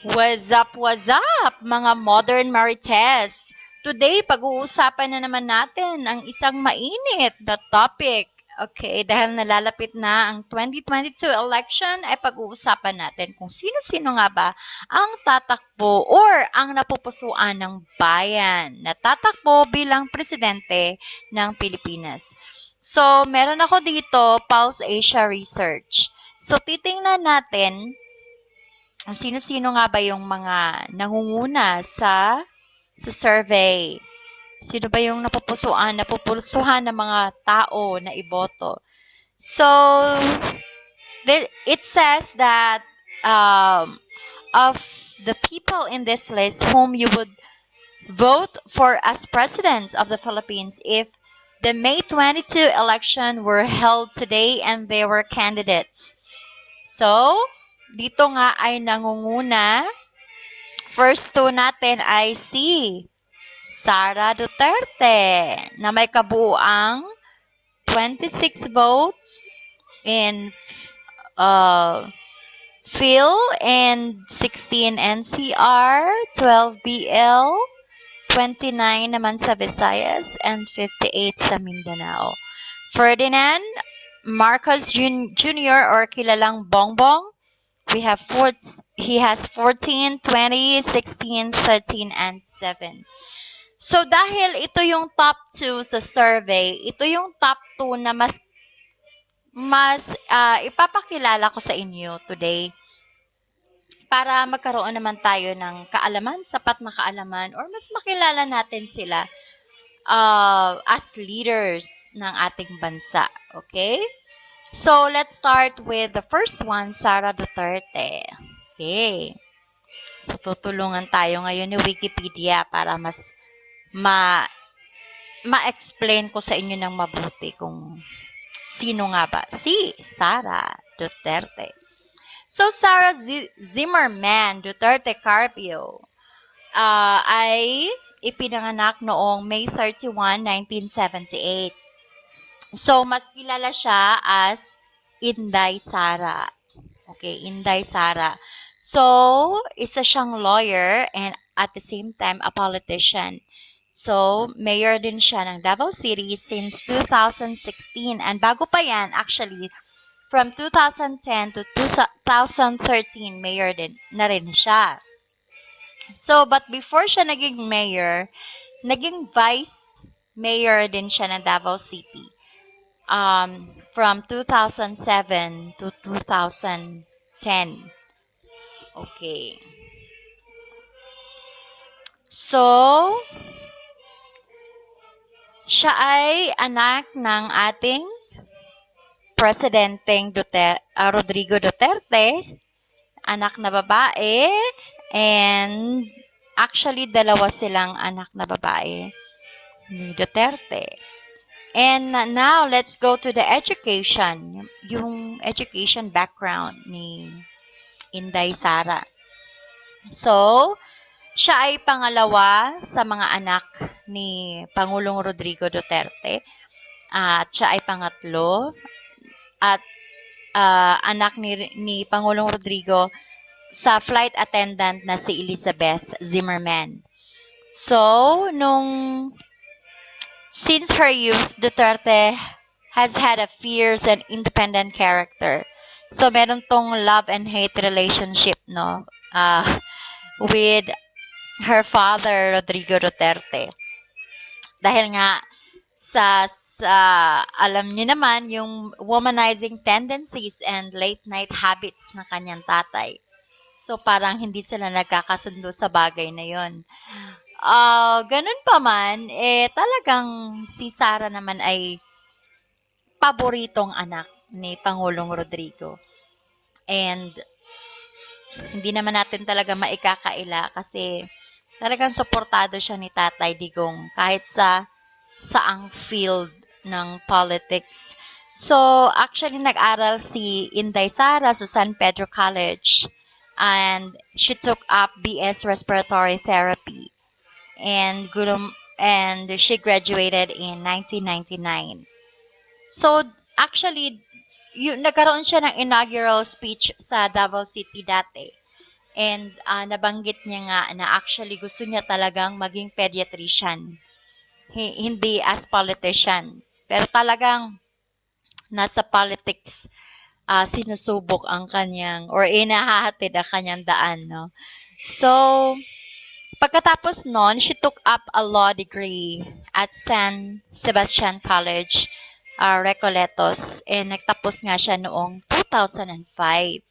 What's up, mga modern marites? Today, pag-uusapan na naman natin ang isang mainit na topic. Okay, dahil nalalapit na ang 2022 election, ay pag-uusapan natin kung sino-sino nga ba ang tatakbo or ang napupusuan ng bayan na tatakbo bilang presidente ng Pilipinas. So, meron ako dito, Pulse Asia Research. So, titingnan natin kung sino-sino nga ba yung mga nangunguna sa survey. Sino ba yung napupulsuhan ng mga tao na iboto. So, it says that of the people in this list whom you would vote for as president of the Philippines if the May 22 election were held today and they were candidates. So, dito nga ay nangunguna. First two natin ay si Sara Duterte na may kabuuang 26 votes in Phil and 16 NCR, 12 BL, 29 naman sa Visayas, and 58 sa Mindanao. Ferdinand Marcos Jr. or kilalang Bongbong, he has 14, 20, 16, 13, and 7. So dahil ito yung top 2 sa survey, ito yung top 2 na mas ipapakilala ko sa inyo today para magkaroon naman tayo ng kaalaman, sapat na kaalaman, or mas makilala natin sila as leaders ng ating bansa. Okay? So, let's start with the first one, Sara Duterte. Okay. So, tutulungan tayo ngayon ni Wikipedia para mas ma-explain ko sa inyo ng mabuti kung sino nga ba si Sara Duterte. So, Sara Zimmerman Duterte Carpio ay ipinanganak noong May 31, 1978. So, mas kilala siya as Inday Sara. Okay, Inday Sara. So, isa siyang lawyer and at the same time a politician. So, mayor din siya ng Davao City since 2016. And bago pa yan, actually, from 2010 to 2013, mayor din na rin siya. So, but before siya naging mayor, naging vice mayor din siya ng Davao City. From 2007 to 2010. Okay. So, siya ay anak ng ating Presidenteng Rodrigo Duterte, anak na babae, and actually dalawa silang anak na babae ni Duterte. And now, let's go to the education, yung education background ni Inday Sara. So, siya ay pangalawa sa mga anak ni Pangulong Rodrigo Duterte. At siya ay pangatlo. At anak ni Pangulong Rodrigo sa flight attendant na si Elizabeth Zimmerman. So, since her youth, Duterte has had a fierce and independent character. So, meron tong love and hate relationship, no? With her father, Rodrigo Duterte. Dahil nga, sa alam niyo naman, yung womanizing tendencies and late night habits ng kanyang tatay. So, parang hindi sila nagkakasundo sa bagay na yon. Ganun pa man, talagang si Sara naman ay paboritong anak ni Pangulong Rodrigo. And, hindi naman natin talaga maikakaila kasi talagang suportado siya ni Tatay Digong kahit sa saang field ng politics. So, actually, nag-aral si Inday Sara sa San Pedro College and she took up BS Respiratory Therapy and she graduated in 1999. So, actually, nagkaroon siya ng inaugural speech sa Davao City dati. And nabanggit niya nga na actually gusto niya talagang maging pediatrician. Hindi as politician. Pero talagang nasa politics sinusubok ang kanyang or inahahatid ang kanyang daan, no? So, pagkatapos nun, she took up a law degree at San Sebastian College, Recoletos, and nagtapos nga siya noong 2005.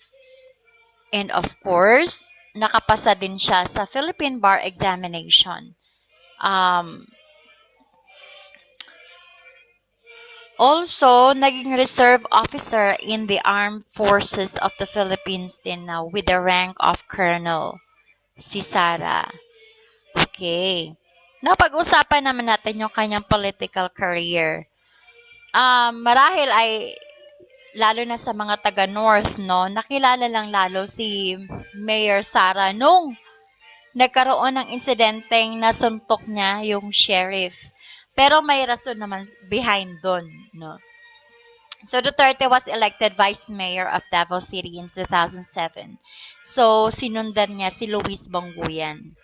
And of course, nakapasa din siya sa Philippine Bar Examination. Um, Also, naging reserve officer in the Armed Forces of the Philippines din now with the rank of colonel, si Sara. Okay. Napag-usapan naman natin yung kanyang political career. Marahil ay lalo na sa mga taga-North, no, nakilala lang lalo si Mayor Sara nung nagkaroon ng insidenteng nasuntok niya yung sheriff. Pero may rason naman behind doon, no. So Duterte was elected vice mayor of Davao City in 2007. So sinundan niya si Luis Bongoyan.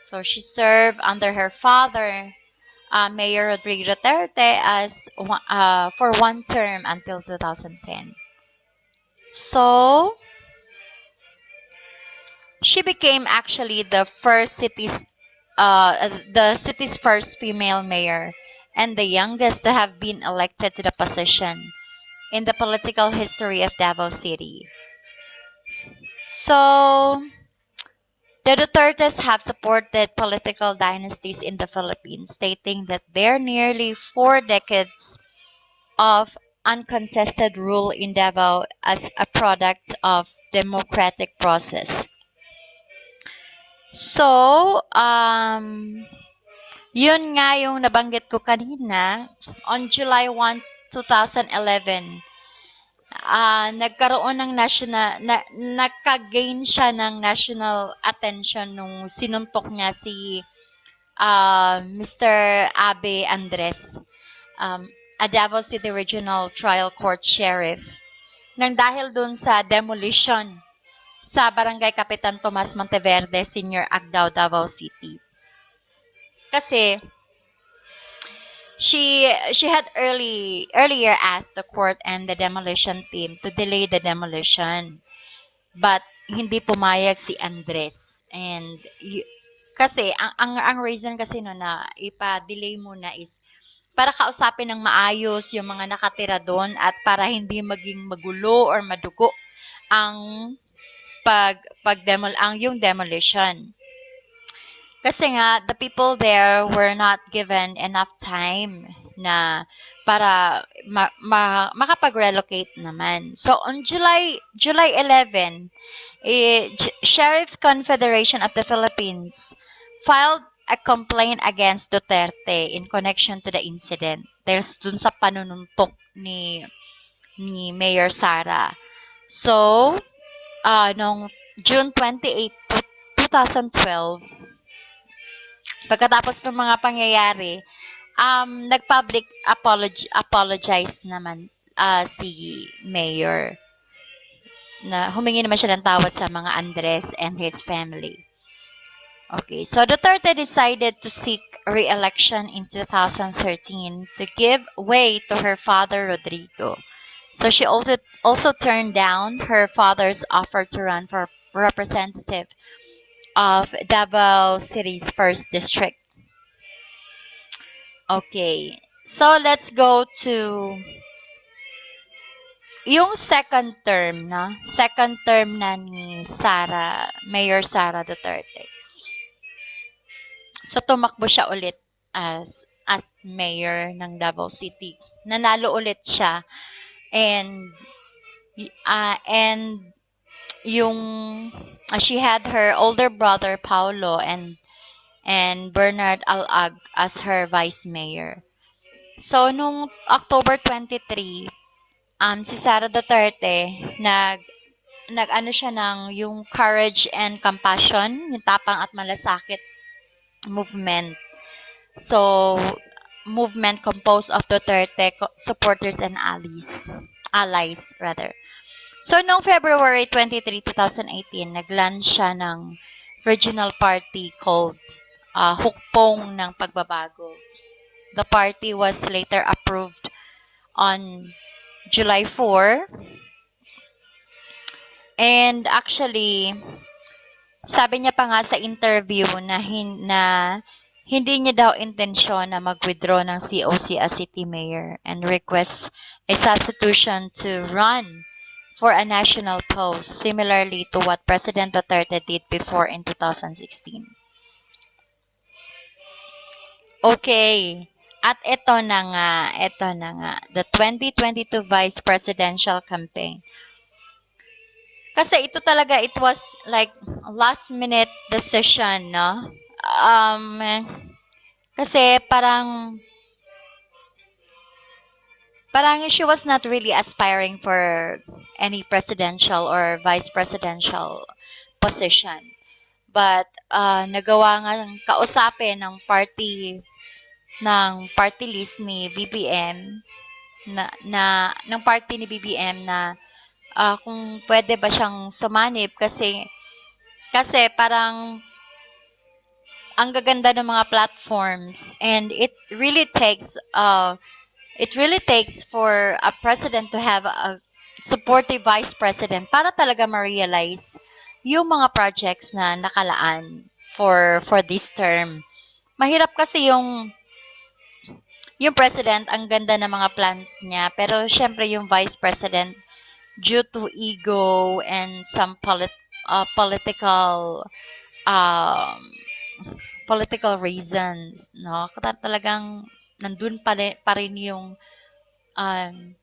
So she served under her father, Mayor Rodrigo Duterte, as for one term until 2010. So she became actually the city's first female mayor and the youngest to have been elected to the position in the political history of Davao City. So, the Dutertes have supported political dynasties in the Philippines, stating that their nearly 4 decades of uncontested rule in Davao as a product of democratic process. So, yun nga yung nabanggit ko kanina, on July 1, 2011, nagkaroon ng nagka-gain siya ng national attention nung sinuntok niya si Mr. Abe Andres, a Davao City Regional Trial Court Sheriff, nang dahil dun sa demolition sa Barangay Kapitan Tomas Monteverde, Senior Agdao, Davao City. Kasi she had earlier asked the court and the demolition team to delay the demolition. But hindi pumayag si Andres. And kasi ang reason kasi no na ipa-delay muna is para kausapin ng maayos yung mga nakatira doon at para hindi maging magulo or madugo ang yung demolition. Kasi nga the people there were not given enough time na para makapag-relocate naman. So on July 11, Sheriff's Confederation of the Philippines filed a complaint against Duterte in connection to the incident dahil dun sa panununtok ni Mayor Sara. So, noong June 28, 2012, pagkatapos ng mga pangyayari, nag-public apologize naman si Mayor na humingi naman siya ng tawad sa mga Andres and his family. Okay, so Duterte decided to seek re-election in 2013 to give way to her father Rodrigo. So she also turned down her father's offer to run for representative of Davao City's first district. Okay, so let's go to yung second term na ni Mayor Sara Duterte. So tumakbo siya ulit as mayor ng Davao City. Nanalo ulit siya and yung she had her older brother Paulo and Bernard Alag as her vice mayor. So nung October 23, si Sara Duterte nag-ano siya ng yung courage and compassion, yung tapang at malasakit movement. So, movement composed of Duterte supporters and allies rather. So, noong February 23, 2018, nag-launch siya ng regional party called Hukpong ng Pagbabago. The party was later approved on July 4. And actually, sabi niya pa nga sa interview na hindi niya daw intensyon na mag-withdraw ng COC as city mayor and requests a substitution to run for a national post, similarly to what President Duterte did before in 2016. Okay. At ito na nga, the 2022 Vice Presidential Campaign. Kasi ito talaga, it was like last minute decision, no? Um, Kasi parang she was not really aspiring for any presidential or vice presidential position. But nagawa nga kausapin ng party list ni BBM ng party ni BBM na kung pwede ba siyang sumanib kasi parang ang gaganda ng mga platforms and it really takes for a president to have a supportive vice president para talaga ma-realize yung mga projects na nakalaan for this term. Mahirap kasi yung president, ang ganda ng mga plans niya, pero syempre yung vice president, due to ego and some um, political reasons, no? Talagang nandun pa rin yung um,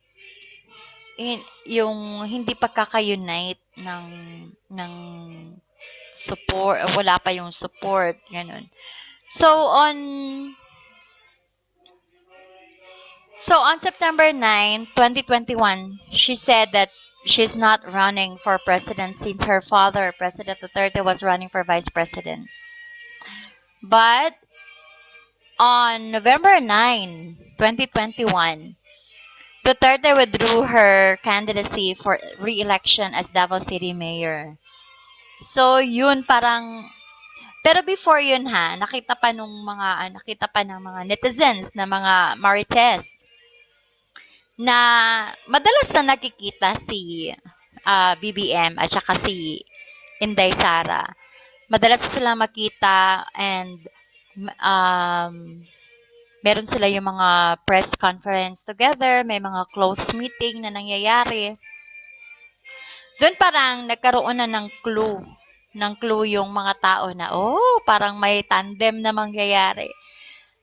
yung hindi pagkaka-unite ng support, wala pa yung support, ganun. So on September 9, 2021, she said that she's not running for president since her father, President Duterte, was running for vice president. But on November 9, 2021, Duterte withdrew her candidacy for re-election as Davao City Mayor. So, yun parang pero before yun nakita pa ng mga netizens na mga marites na madalas na nakikita si BBM at saka si Inday Sara. Madalas sila makita and meron sila yung mga press conference together, may mga close meeting na nangyayari. Doon parang nagkaroon na ng clue yung mga tao na, parang may tandem na mangyayari.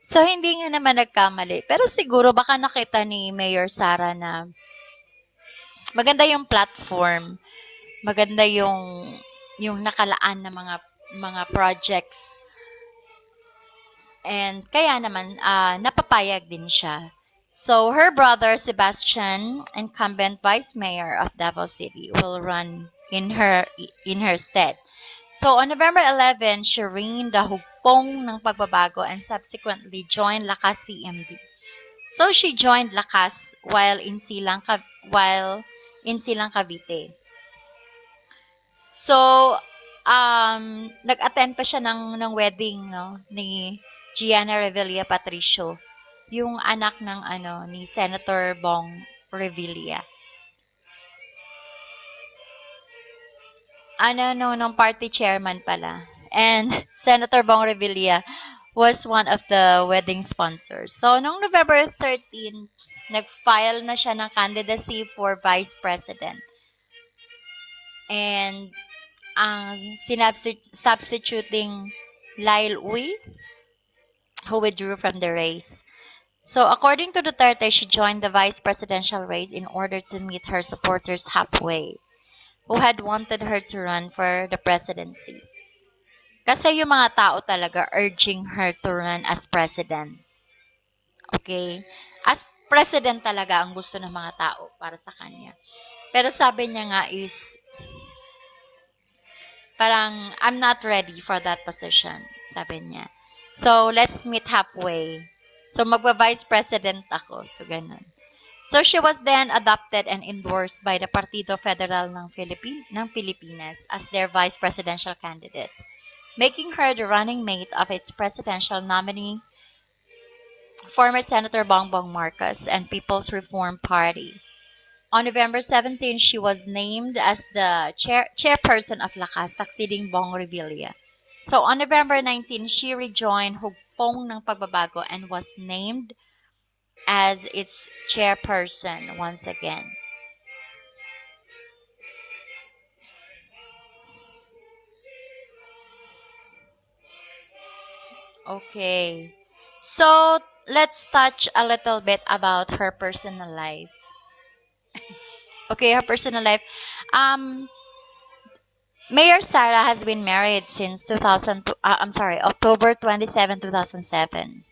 So, hindi nga naman nagkamali. Pero siguro baka nakita ni Mayor Sara na maganda yung platform, maganda yung nakalaan na mga projects. And kaya naman napapayag din siya. So her brother Sebastian, incumbent vice mayor of Davao City, will run in her stead. So on November 11, she ran the hugpong ng pagbabago and subsequently joined Lakas CMD. So she joined Lakas while in Silang Cavite. So nag-attend pa siya ng wedding, no, ni Gianna Revilla Patricio, yung anak ni Senator Bong Revilla. Nung party chairman pala. And Senator Bong Revilla was one of the wedding sponsors. So, noong November 13, nag-file na siya ng candidacy for vice president. And ang substituting Lyle Uy, who withdrew from the race. So, according to Duterte, she joined the vice presidential race in order to meet her supporters halfway, who had wanted her to run for the presidency. Kasi yung mga tao talaga urging her to run as president. Okay? As president talaga ang gusto ng mga tao para sa kanya. Pero sabi niya nga is, parang, I'm not ready for that position, sabi niya. So, let's meet halfway. So, magba-vice president ako. So, ganun. So she was then adopted and endorsed by the Partido Federal ng Pilipinas as their vice presidential candidate, making her the running mate of its presidential nominee, former Senator Bongbong Marcos and People's Reform Party. On November 17, she was named as the chairperson of Lakas, succeeding Bong Revilla. So on November 19, she rejoined Hugpong ng Pagbabago and was named as its chairperson once again. Okay. So let's touch a little bit about her personal life. Okay, her personal life. Um, Mayor Sara has been married since 2000. I'm sorry, October 27, 2007.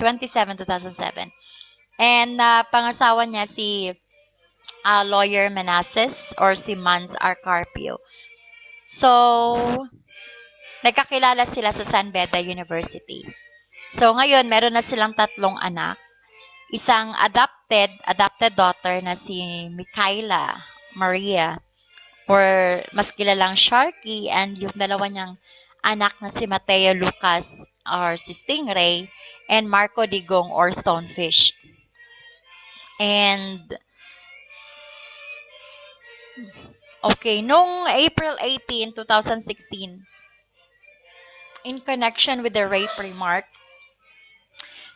2007. And pangasawa niya si Lawyer Manassas or si Mans R. Carpio. So, nagkakilala sila sa San Beda University. So, ngayon, meron na silang tatlong anak. Isang adopted daughter na si Michaela Maria or mas kilalang Sharky, and yung dalawa niyang anak na si Mateo Lucas or si Stingray and Marco Digong or Stonefish. And okay, noong April 18, 2016, in connection with the rape remark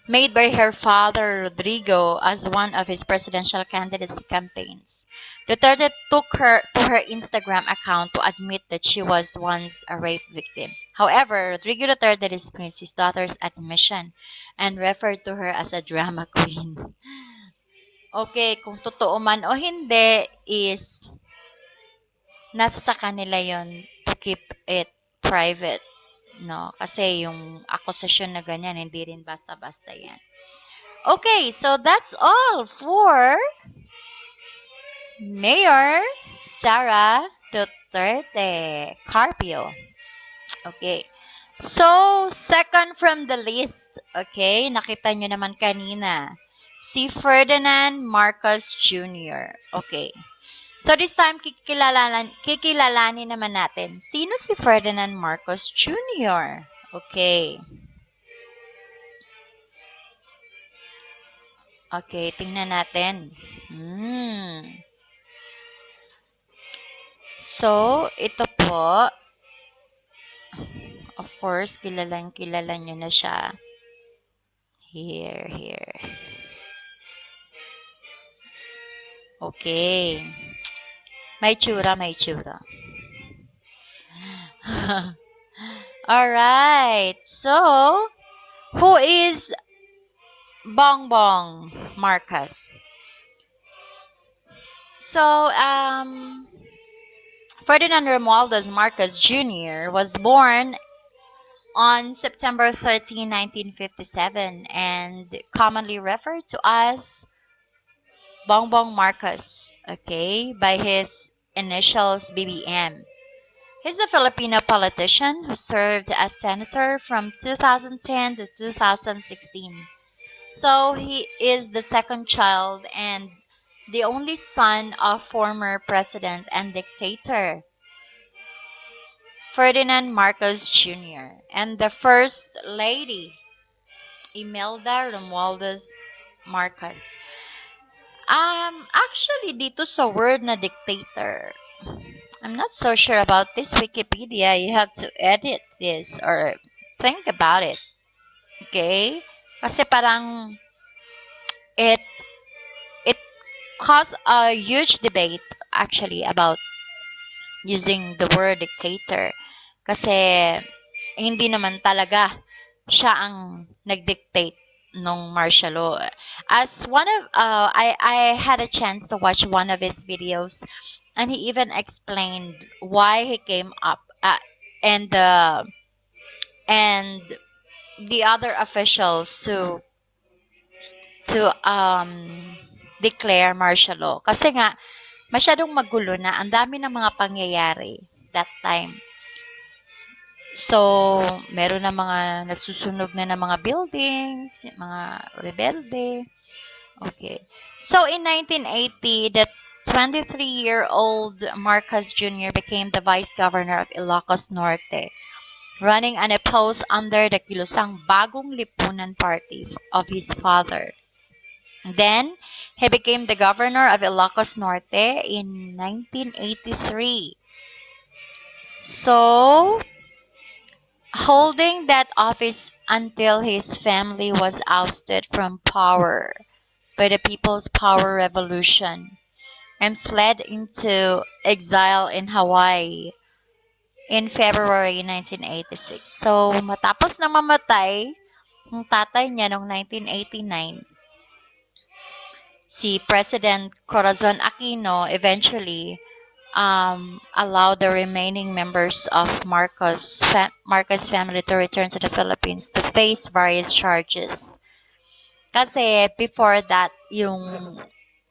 made by her father Rodrigo as one of his presidential candidacy campaigns, Duterte took her to her Instagram account to admit that she was once a rape victim. However, Rodrigo Duterte dismissed his daughter's admission and referred to her as a drama queen. Okay, kung totoo man o hindi is nasa sa kanila yon to keep it private, no? Kasi yung accusation na ganyan, hindi rin basta-basta yan. Okay, so that's all for Mayor Sara Duterte Carpio. Okay. So, second from the list, okay, nakita nyo naman kanina, si Ferdinand Marcos Jr. Okay. So, this time, kikilalanin naman natin, sino si Ferdinand Marcos Jr.? Okay. Okay, tingnan natin. So, ito po, of course, kilala nyo na siya. Here. Okay. May tsura. Alright. So, who is Bongbong Marcos? So, Ferdinand Romualdez Marcos Jr. was born on September 13, 1957, and commonly referred to as Bongbong Marcos, okay, by his initials BBM. He's a Filipino politician who served as senator from 2010 to 2016. So he is the second child and the only son of former president and dictator Ferdinand Marcos Jr. and the first lady Imelda Romualdez Marcos. Actually, dito sa word na dictator, I'm not so sure about this Wikipedia. You have to edit this or think about it. Okay? Kasi parang it it caused a huge debate actually about using the word dictator. Kasi hindi naman talaga siya ang nagdictate nung martial law. As one of I had a chance to watch one of his videos, and he even explained why he came up and and the other officials to declare martial law. Kasi nga masyadong magulo na, ang dami ng mga pangyayari that time. So, meron na mga nagsusunog na ng mga buildings, mga rebelde. Okay. So in 1980, the 23-year-old Marcos Jr. became the vice governor of Ilocos Norte, running unopposed under the kilusang Bagong Lipunan party of his father. Then, he became the governor of Ilocos Norte in 1983. So, holding that office until his family was ousted from power by the People's Power Revolution and fled into exile in Hawaii in February 1986. So, matapos na mamatay ang tatay niya noong 1989, si President Corazon Aquino eventually allowed the remaining members of Marcos family to return to the Philippines to face various charges. Kasi before that, yung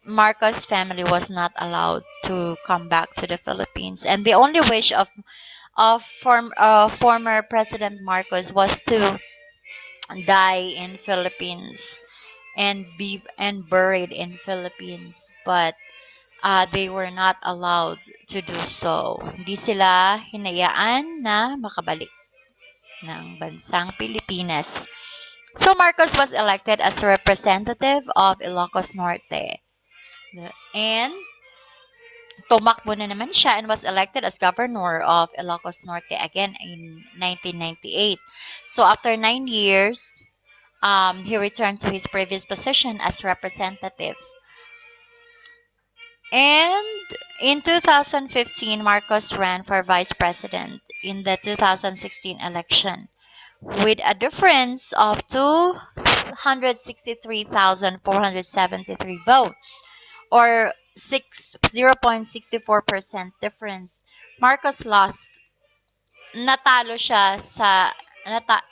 Marcos family was not allowed to come back to the Philippines, and the only wish of former President Marcos was to die in Philippines and be and buried in Philippines, but they were not allowed to do so. Hindi sila hinayaan na makabalik ng bansang Pilipinas. So Marcos was elected as representative of Ilocos Norte. And tumakbo na naman siya and was elected as governor of Ilocos Norte again in 1998. So after 9 years, he returned to his previous position as representative. And in 2015, Marcos ran for vice president in the 2016 election with a difference of 263,473 votes or 0.64% difference. Marcos lost. Natalo siya sa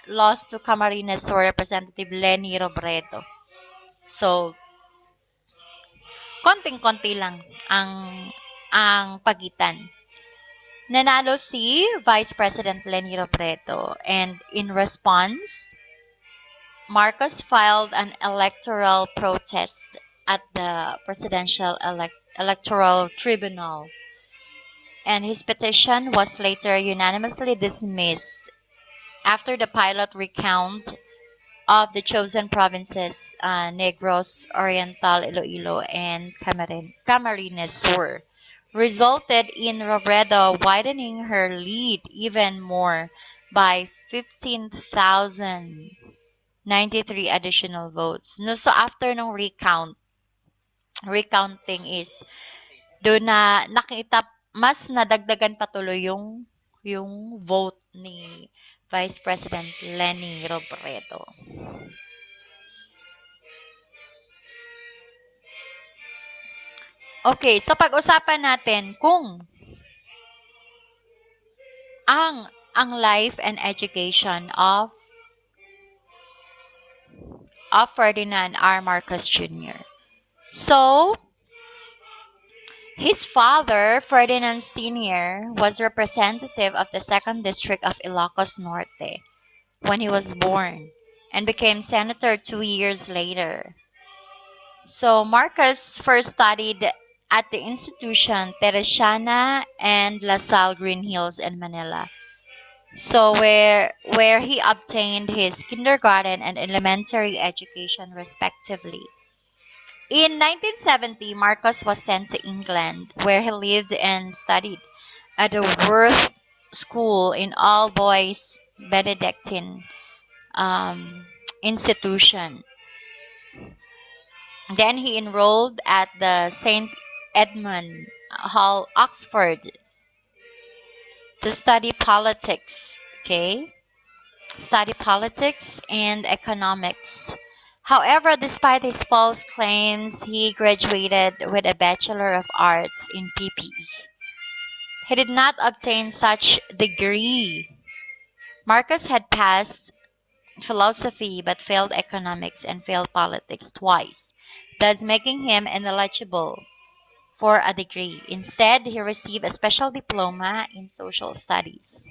lost to Camarines Sur Representative Leni Robredo. So, konting-konti lang ang pagitan. Nanalo si Vice President Leni Robredo, and in response, Marcos filed an electoral protest at the Presidential Electoral Tribunal, and his petition was later unanimously dismissed after the pilot recount of the chosen provinces, Negros Oriental, Iloilo, and Camarines Sur, resulted in Robredo widening her lead even more by 15,093 additional votes. No, so after nung recounting is doon na nakita mas nadagdagan patuloy yung vote ni Vice President Leni Robredo. Okay, so pag-usapan natin kung ang life and education of Ferdinand R. Marcos Jr. So, his father, Ferdinand Sr., was representative of the 2nd District of Ilocos Norte when he was born and became senator 2 years later. So, Marcos first studied at the institution Teresiana and La Salle Green Hills in Manila. So where he obtained his kindergarten and elementary education respectively. In 1970, Marcos was sent to England, where he lived and studied at the Worth School in all boys Benedictine institution. Then he enrolled at the St. Edmund Hall, Oxford, to study politics. Okay, study politics and economics. However, despite his false claims, he graduated with a Bachelor of Arts in PPE. He did not obtain such degree. Marcos had passed philosophy but failed economics and failed politics twice, thus making him ineligible for a degree. Instead, he received a special diploma in social studies,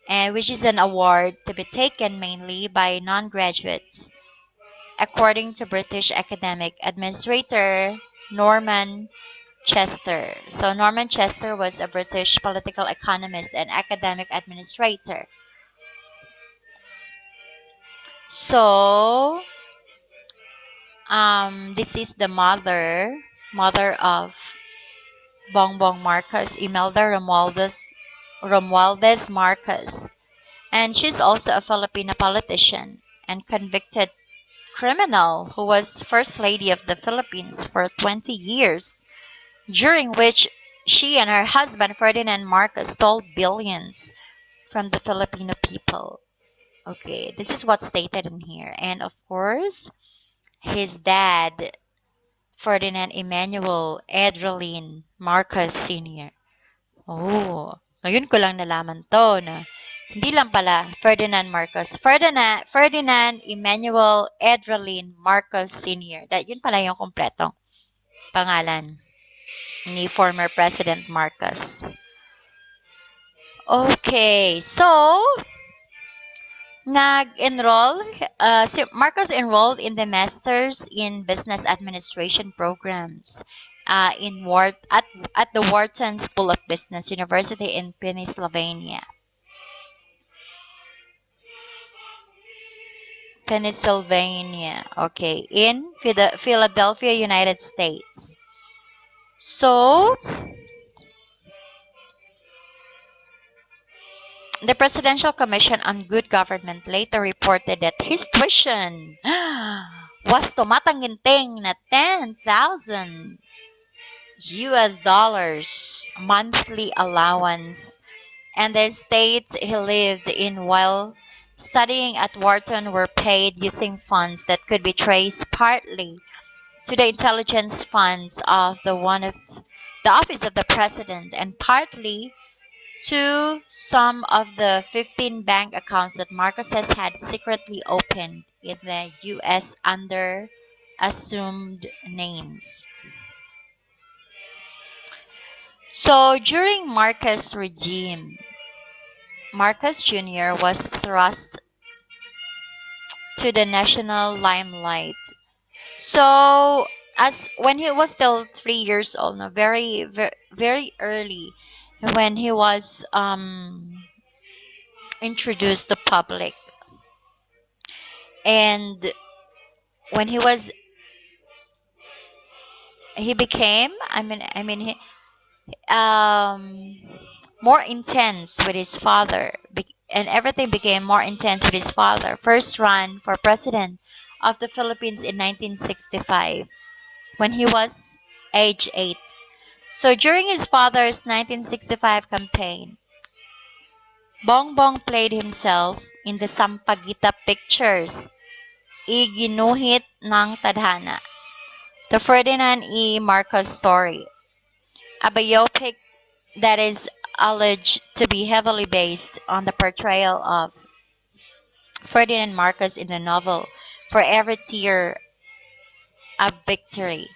and which is an award to be taken mainly by non-graduates according to British academic administrator Norman Chester. So Norman Chester was a British political economist and academic administrator. So this is the mother of Bongbong Marcos, Imelda Romualdez Marcos, and she's also a Filipino politician and convicted criminal who was First Lady of the Philippines for 20 years, during which she and her husband Ferdinand Marcos stole billions from the Filipino people. Okay, this is what's stated in here. And of course, his dad, Ferdinand Emmanuel Adrelin Marcos Sr. Oh, ngayon ko lang nalaman to na hindi lang pala Ferdinand Marcos. Ferdinand Emmanuel Adrelin Marcos Sr. Yun pala yung kompletong pangalan ni former President Marcos. Okay, so si Marcos enrolled in the Masters in Business Administration programs at the Wharton School of Business University in Pennsylvania. Okay, in Philadelphia, United States. So, the Presidential Commission on Good Government later reported that his tuition was tumatanginting na 10,000 US dollars monthly allowance, and the estates he lived in while studying at Wharton were paid using funds that could be traced partly to the intelligence funds of the office of the president and partly to some of the 15 bank accounts that Marcos has had secretly opened in the US under assumed names. So during Marcos' regime, Marcos Jr. was thrust to the national limelight. So as when he was still 3 years old, no, very early, when he was introduced to public, and when he became, he um more intense with his father, and everything became more intense with his father. First run for president of the Philippines in 1965 when he was age 8. So during his father's 1965 campaign, Bongbong played himself in the Sampaguita Pictures, Iginuhit ng Tadhana, the Ferdinand E. Marcos story, a biopic that is alleged to be heavily based on the portrayal of Ferdinand Marcos in the novel For Every Tear a Victory.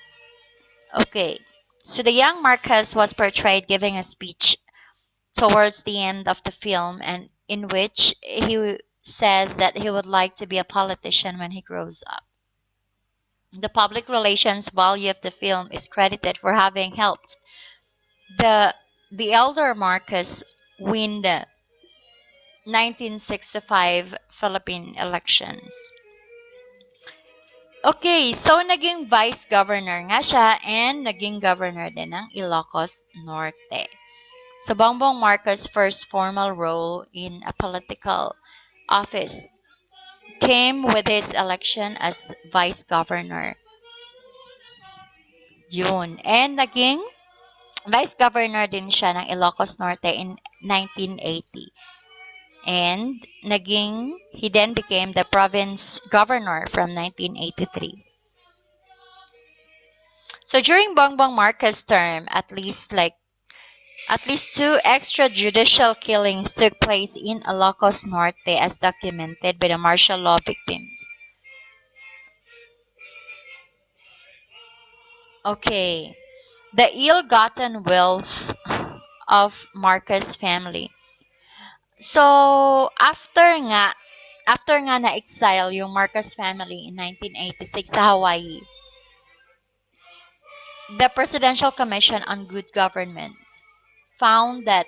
Okay, so the young Marcos was portrayed giving a speech towards the end of the film, and in which he says that he would like to be a politician when he grows up. The public relations value of the film is credited for having helped the the elder Marcos win the 1965 Philippine elections. Okay, so naging vice governor nga siya and naging governor din ng Ilocos Norte. So Bongbong Marcos' first formal role in a political office came with his election as vice governor. Yun. And naging vice governor din siya ng Ilocos Norte in 1980. And he then became the province governor from 1983. So during Bongbong Marcos' term, at least two extrajudicial killings took place in Ilocos Norte as documented by the martial law victims. Okay. The ill-gotten wealth of Marcos family. So, After nga na-exile yung Marcos family in 1986 sa Hawaii, the Presidential Commission on Good Government found that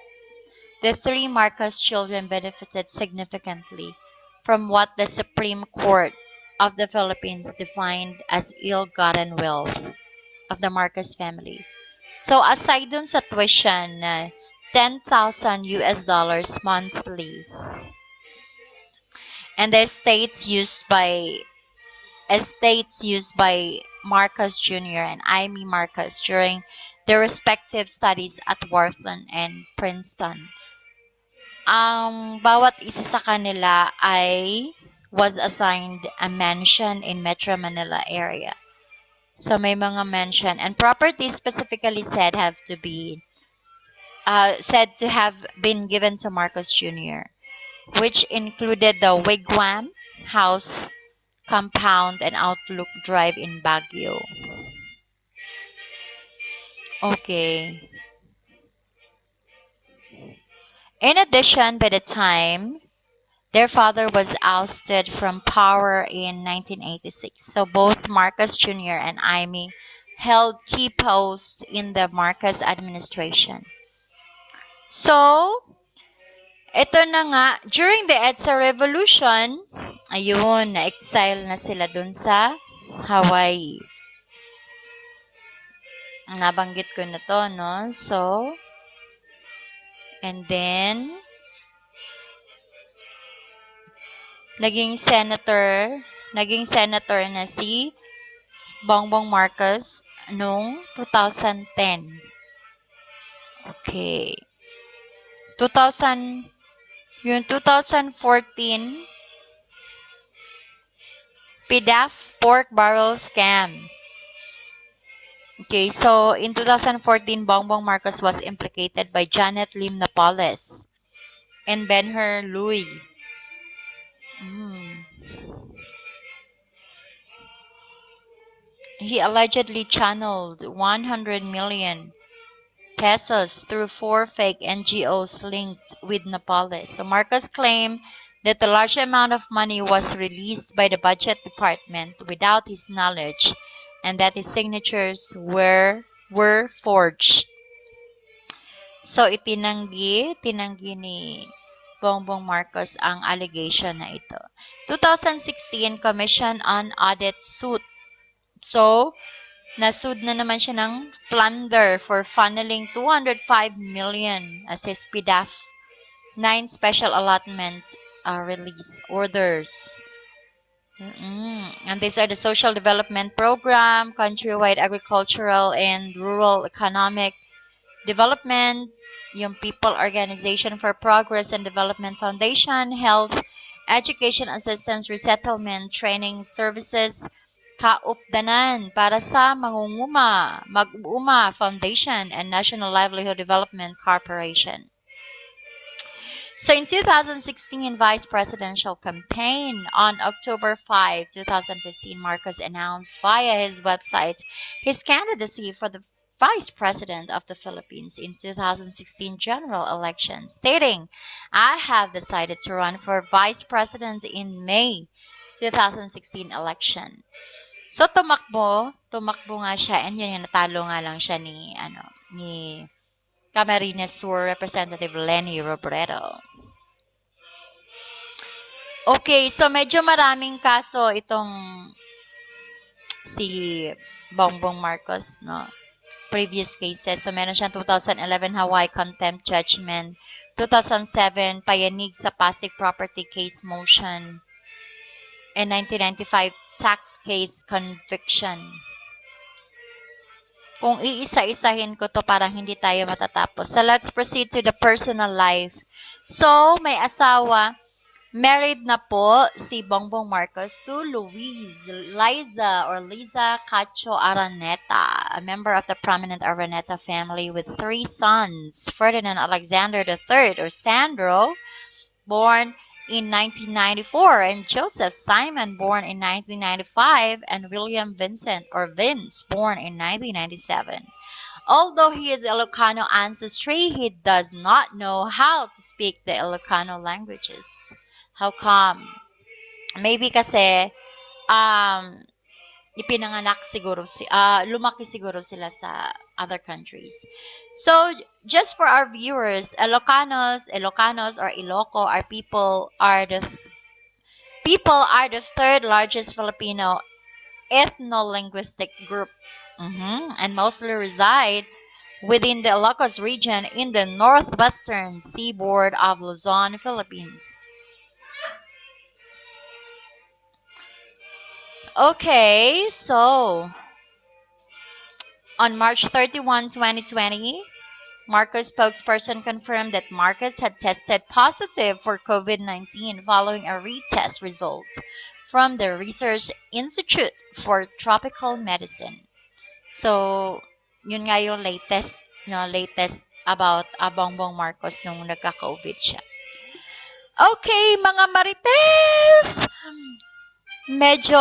the three Marcos children benefited significantly from what the Supreme Court of the Philippines defined as ill-gotten wealth of the Marcos family. So aside dun sa tuition na 10,000 US dollars monthly and the estates used by Marcos Jr. and Amy Marcos during their respective studies at Wharton and Princeton. Ang bawat isa sa kanila ay was assigned a mansion in Metro Manila area. So may mga mansion and property specifically said to have been given to Marcos Jr., which included the Wigwam House Compound and Outlook Drive in Baguio. Okay. In addition, by the time their father was ousted from power in 1986, so both Marcos Jr. and Amy held key posts in the Marcos administration. So, ito na nga, during the EDSA Revolution, ayun, na-exile na sila dun sa Hawaii. Nabanggit ko na to, no? So, and then, naging senator, na si Bongbong Marcos noong 2010. Okay. 2000, yung 2014, PDAF pork barrel scam. Okay, so in 2014, Bongbong Marcos was implicated by Janet Lim Napoles and Ben-Hur Louis. Mm. He allegedly channeled 100 million pesos through four fake NGOs linked with Napoles. So Marcos claimed that a large amount of money was released by the budget department without his knowledge and that his signatures were forged. So tinanggi ni Bongbong Marcos ang allegation na ito. 2016 Commission on Audit suit. So, nasued na naman siya ng plunder for funneling 205 million as his PDAF 9 special allotment release orders. And these are the social development program, countrywide agricultural and rural economic development, yung People Organization for Progress and Development Foundation, health, education assistance, resettlement, training services, kaupdanan para sa mangunguma, Mag-uma Foundation, and National Livelihood Development Corporation. So in 2016 vice presidential campaign on October 5, 2015, Marcos announced via his website his candidacy for the vice president of the Philippines in 2016 general election, stating, "I have decided to run for vice president in May 2016 election." So tumakbo nga siya and yun natalo nga lang siya ni Camarines Sur Representative Lenny Robredo. Okay, so medyo maraming kaso itong si Bongbong Marcos, no? Previous cases. So meron siyang 2011 Hawaii contempt judgment, 2007 payanig sa Pasig property case motion, and 1995 tax case conviction. Kung iisa-isahin ko to parang hindi tayo matatapos. So let's proceed to the personal life. So may asawa, married na po si Bongbong Marcos to Liza Cacho Araneta, a member of the prominent Araneta family with three sons, Ferdinand Alexander III or Sandro, born in 1994, and Joseph Simon, born in 1995, and William Vincent or Vince, born in 1997. Although he is Ilocano ancestry, he does not know how to speak the Ilocano languages. How come? Maybe kasi um ipinanganak siguro lumaki siguro sila sa other countries. So just for our viewers, Ilocanos or Iloco are people are the third largest Filipino ethno-linguistic group. And mostly reside within the Ilocos region in the northwestern seaboard of Luzon, Philippines. Okay, so on March 31, 2020, Marcos spokesperson confirmed that Marcos had tested positive for COVID-19 following a retest result from the Research Institute for Tropical Medicine. So, yun nga yung latest about Bongbong Marcos nung nagka-COVID siya. Okay, mga Marites! Medyo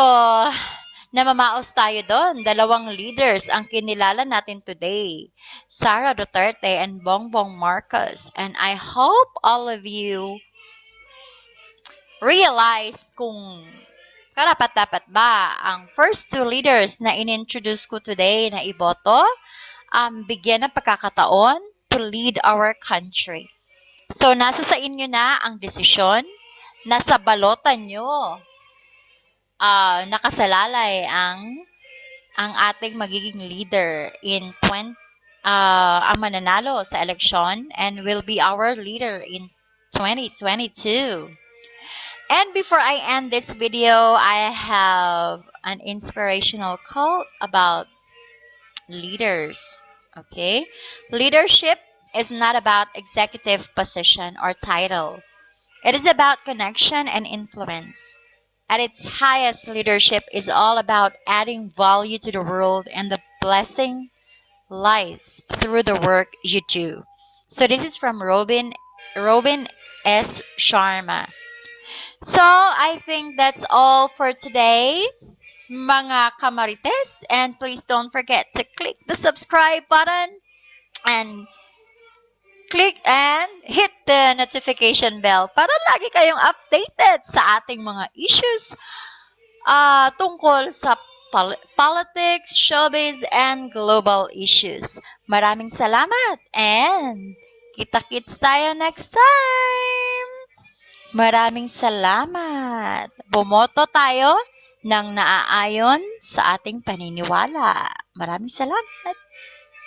namamaos tayo doon. Dalawang leaders ang kinilala natin today. Sara Duterte and Bongbong Marcos. And I hope all of you realize kung karapat-dapat ba ang first two leaders na inintroduce ko today na iboto bigyan ng pagkakataon to lead our country. So, nasa sa inyo na ang desisyon. Nasa balota nyo nakasalalay ang ating magiging leader in ang mananalo sa election and will be our leader in 2022. And before I end this video, I have an inspirational quote about leaders. Okay? Leadership is not about executive position or title. It is about connection and influence. At its highest, leadership is all about adding value to the world and the blessing lies through the work you do. So this is from Robin S. Sharma. So I think that's all for today, mga kamarites, and please don't forget to click the subscribe button and click and hit the notification bell para lagi kayong updated sa ating mga issues tungkol sa politics, showbiz, and global issues. Maraming salamat and kita-kits tayo next time! Maraming salamat! Bumoto tayo ng naaayon sa ating paniniwala. Maraming salamat!